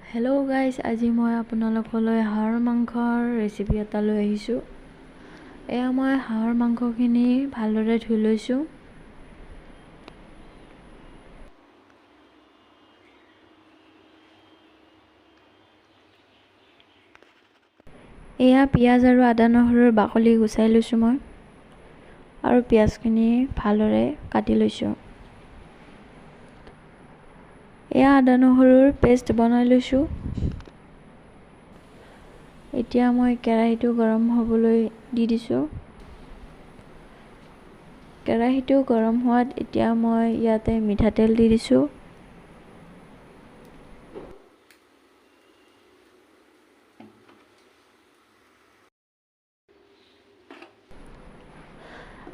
Hello' guys, আজি মই আপোনালোকলৈ হাঁহৰ মাংসৰ ৰেচিপি এটা লৈ আহিছোঁ। এয়া মই হাঁহৰ মাংসখিনি ভালদৰে ধুই লৈছোঁ। এয়া পিঁয়াজ আৰু আদা নহৰুৰ বাকলি গুচাই লৈছোঁ মই, আৰু পিঁয়াজখিনি ভালদৰে কাটি লৈছোঁ। এয়া আদা নহৰুৰ পেষ্ট বনাই লৈছোঁ। এতিয়া মই কেৰাহীটো গৰম হ'বলৈ দি দিছোঁ। কেৰাহীটো গৰম হোৱাত এতিয়া মই ইয়াতে মিঠাতেল দি দিছোঁ।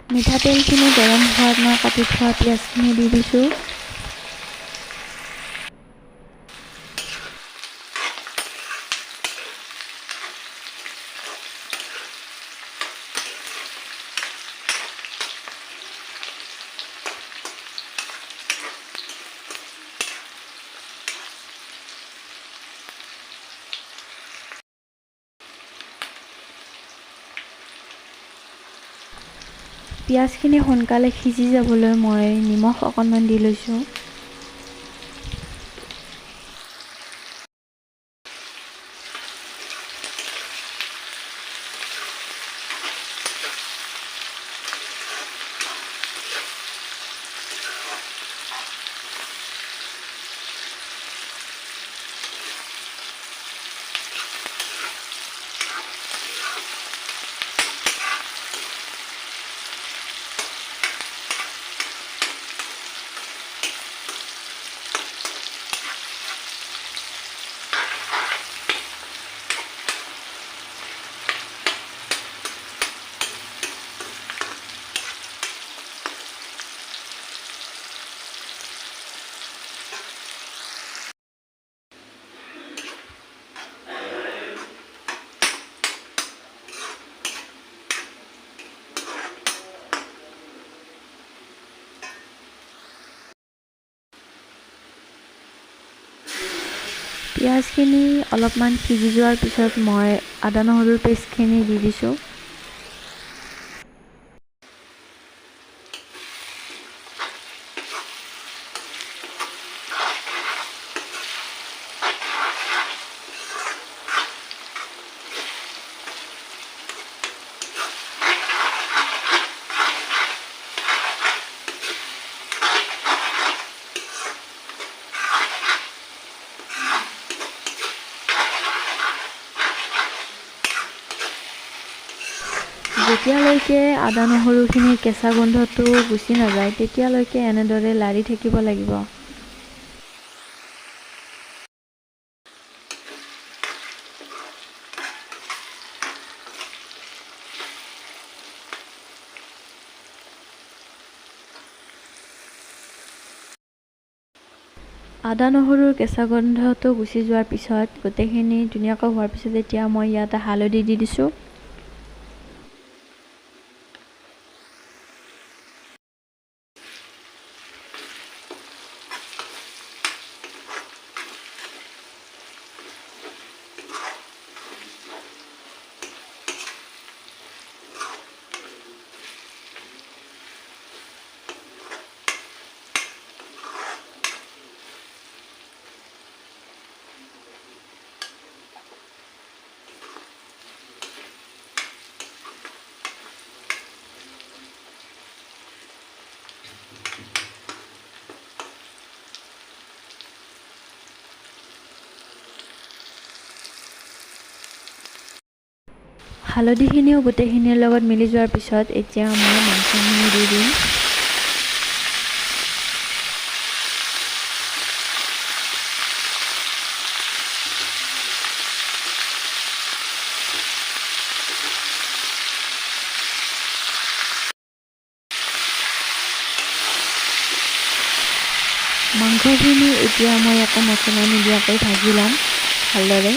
মিঠাতেলখিনি গৰম হোৱাত মই কাটি থোৱা পিঁয়াজখিনি দি দিছোঁ। পিঁয়াজখিনি সোনকালে সিজি যাবলৈ মই নিমখ অকণমান দি লৈছোঁ। পিঁয়াজখিনি অলপমান সিজি যোৱাৰ পিছত মই আদা নহৰুৰ পেষ্টখিনি দি দিছোঁ। যেতিয়ালৈকে আদা নহৰুখিনি কেঁচা গোন্ধটো গুচি নাযায় তেতিয়ালৈকে এনেদৰে লাৰি থাকিব লাগিব। আদা নহৰুৰ কেঁচা গোন্ধটো গুচি যোৱাৰ পিছত, গোটেইখিনি ধুনীয়াকৈ হোৱাৰ পিছত এতিয়া মই ইয়াতে হালধি দি দিছোঁ। হালধিখিনিও গোটেইখিনিৰ লগত মিলি যোৱাৰ পিছত এতিয়া মই মাংসখিনি দি দিম। মাংসখিনি এতিয়া মই একো মছলা নিদিয়াকৈ ভাজি ল'ম ভালদৰে।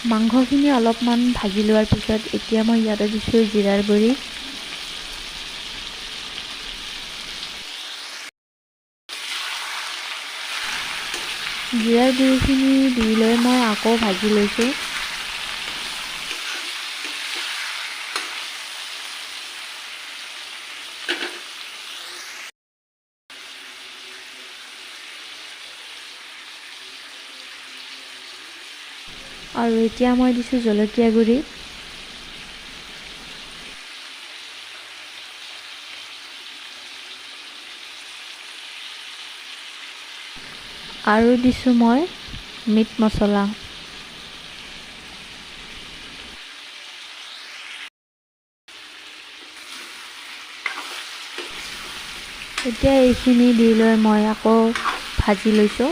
মাংসখিনি অলপমান ভাজি লোৱাৰ পিছত এতিয়া মই ইয়াতে দিছোঁ জিৰাৰ গুড়ি, জিৰাৰ গুড়িখিনি দি লৈ মই আকৌ ভাজি লৈছোঁ। আৰু এতিয়া মই দিছোঁ জলকীয়া গুড়ি, আৰু দিছোঁ মই মিট মছলা। এতিয়া এইখিনি দি লৈ মই আকৌ ভাজি লৈছোঁ।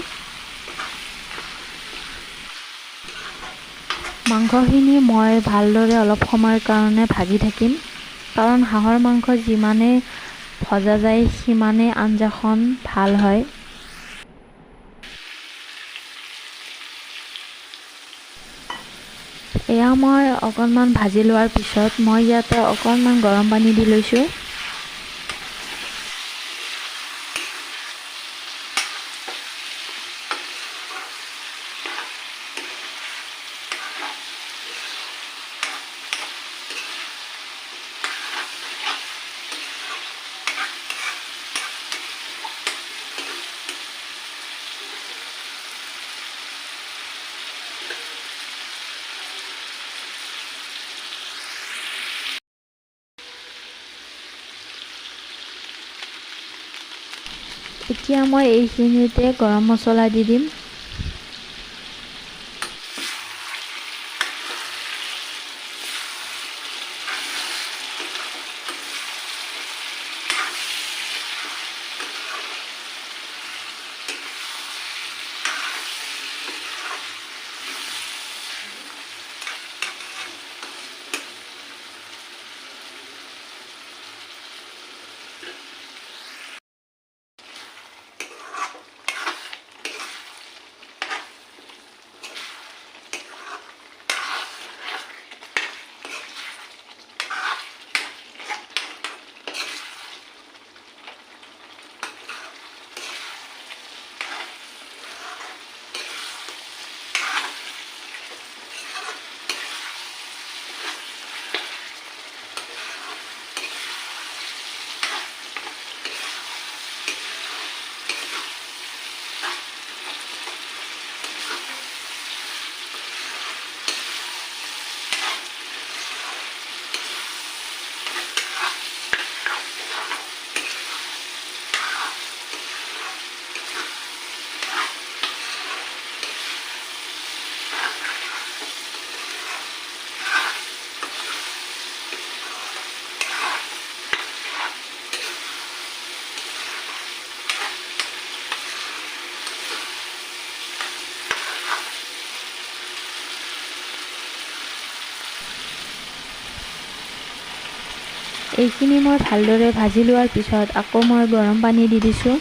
মাংসখিনি মই ভালদৰে অলপ সময়ৰ কাৰণে ভাজি থাকিম, কাৰণ হাঁহৰ মাংস যিমানে ভজা যায় সিমানে আঞ্জাখন ভাল হয়। এয়া মই অকণমান ভাজি লোৱাৰ পিছত মই ইয়াতে অকণমান গৰম পানী দি লৈছোঁ। এতিয়া মই এইখিনিতে গৰম মছলা দি দিম। এইখিনি মই ভালদৰে ভাজি লোৱাৰ পিছত আকৌ মই গৰম পানী দি দিছোঁ।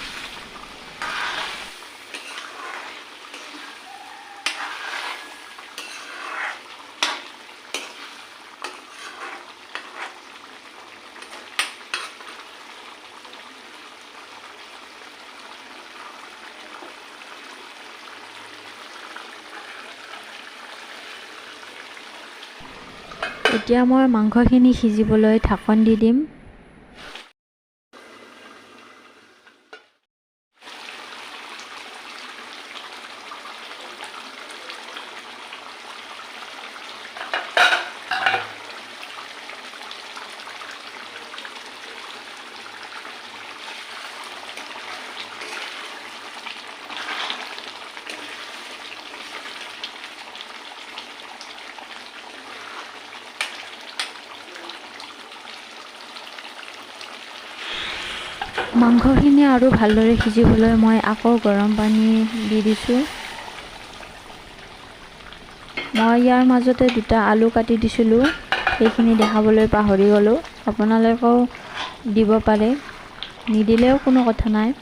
এতিয়া মই মাংসখিনি সিজিবলৈ ঢাকন দি দিম। মাংসখিনি আৰু ভালদৰে সিজিবলৈ মই আকৌ গৰম পানী দি দিছোঁ। মই ইয়াৰ মাজতে 2টা আলু কাটি দিছিলোঁ, সেইখিনি দেখাবলৈ পাহৰি গ'লোঁ। আপোনালোকেও দিব পাৰে, নিদিলেও কোনো কথা নাই।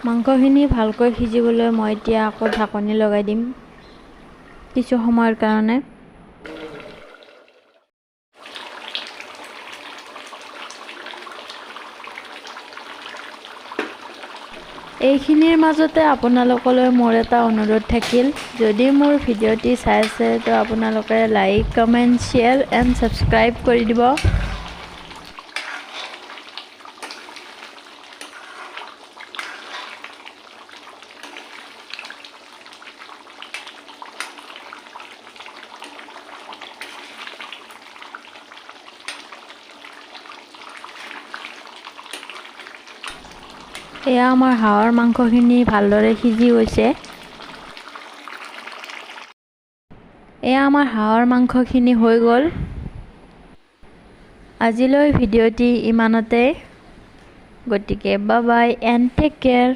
মাংসখিনি ভালকৈ সিজিবলৈ মই এতিয়া আকৌ ঢাকনি লগাই দিম কিছু সময়ৰ কাৰণে। এইখিনিৰ মাজতে আপোনালোকলৈ মোৰ এটা অনুৰোধ থাকিল, যদি মোৰ ভিডিঅ'টি চাই আছে তো আপোনালোকে like, comment, share and subscribe কৰি দিব। এয়া আমাৰ হাঁহৰ মাংসখিনি ভালদৰে সিজি গৈছে। এয়া আমাৰ হাঁহৰ মাংসখিনি হৈ গ'ল। আজিলৈ ভিডিঅ'টি ইমানতে, গতিকে bye bye and take care.